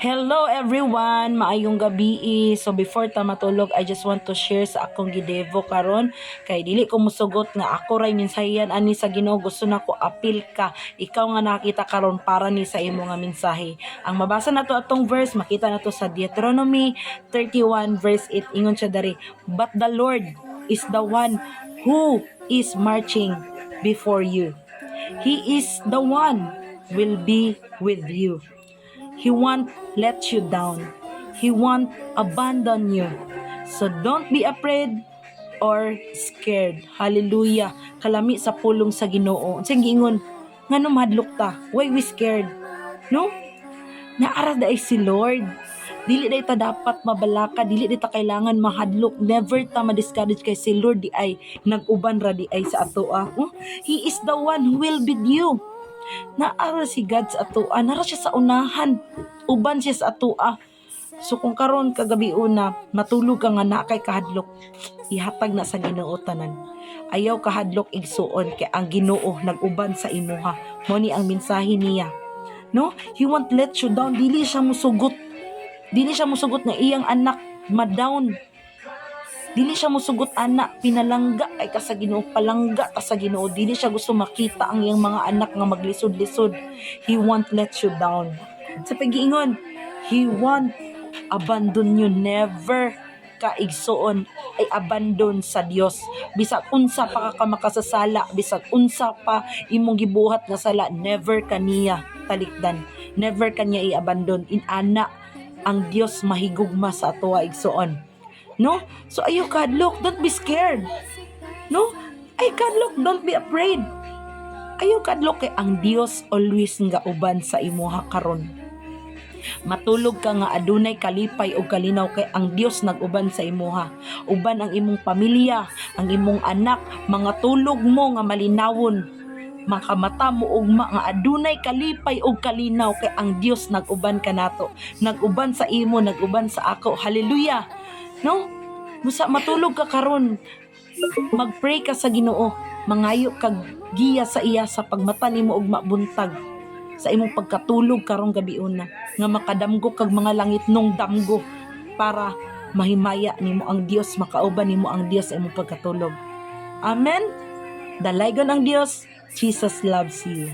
Hello everyone, maayong gabi. So before ta matulog, I just want to share sa akong gidevo karon kay dili ko musugot nga ako ray minsahiyan ani sa Ginoo. Gusto nako apil ka, ikaw nga nakita karon para ni sa imo nga mensahe. Ang mabasa nato atong verse makita nato sa Deuteronomy 31 verse 8. Ingon siya dari, "But the Lord is the one who is marching before you. He is the one will be with you. He won't let you down. He won't abandon you. So don't be afraid or scared." Hallelujah. Kalami sa pulong sa Ginoo. Unsang giingon, ngano madlok ta? Why we scared? No? Naara daay si Lord. Dili day ta dapat mabalaka, dili day ta kailangan mahadlok. Never ta ma-discourage kay si Lord di ay nag-uban ra di ay sa atoa. He is the one who will be with you. Naara si God sa atoa, nara siya sa unahan, uban siya sa atoa. So kung karon kagabi una matulog ka nga na kay kahadlok, ihatag na sa Ginoo tanan. Ayaw kahadlok igsuon kay ang Ginoo nag-uban sa imuha. Mo ni ang mensahe niya. No? He won't let you down. Dili siya musugot. Dili siya musugot nga iyang anak ma-down. Dili siya musugot anak, pinalangga ay ka sa Ginoo, palangga ka sa Ginoo. Dili siya gusto makita ang iyang mga anak nga maglisod-lisod. He won't let you down. Sa pag-iingon, He won't abandon you. Never ka igsuon ay abandon sa Dios. Bisag unsa pa ka makasasala, bisag unsa pa imong gibuhat nga sala, never kaniya talikdan. Never kaniya i-abandon. Inana ang Dios mahigugma sa atoa igsuon. No? So ayaw kadlok, don't be scared. No? Ay kadlok, don't be afraid. Ayaw kadlok kay ang Dios always nga uban sa imuha karon. Matulog ka nga adunay kalipay o kalinaw kay ang Dios nag-uban sa imuha. Uban ang imong pamilya, ang imong anak, mga tulog mo nga malinawon. Mga mata mo ugma nga adunay kalipay o kalinaw kay ang Dios nag-uban kanato. Nag-uban sa imo, nag-uban sa ako. Hallelujah. No? Musa matulog ka karon, mag-pray ka sa Ginoo, mangayo kag giya sa iya sa pagmata nimo og mabuntag sa imong pagkatulog karong gabi una nga makadamgo kag mga langit nung damgo para mahimaya nimo ang Dios, makauban nimo ang Dios sa imong pagkatulog. Amen. Dalaygon ang Dios. Jesus loves you.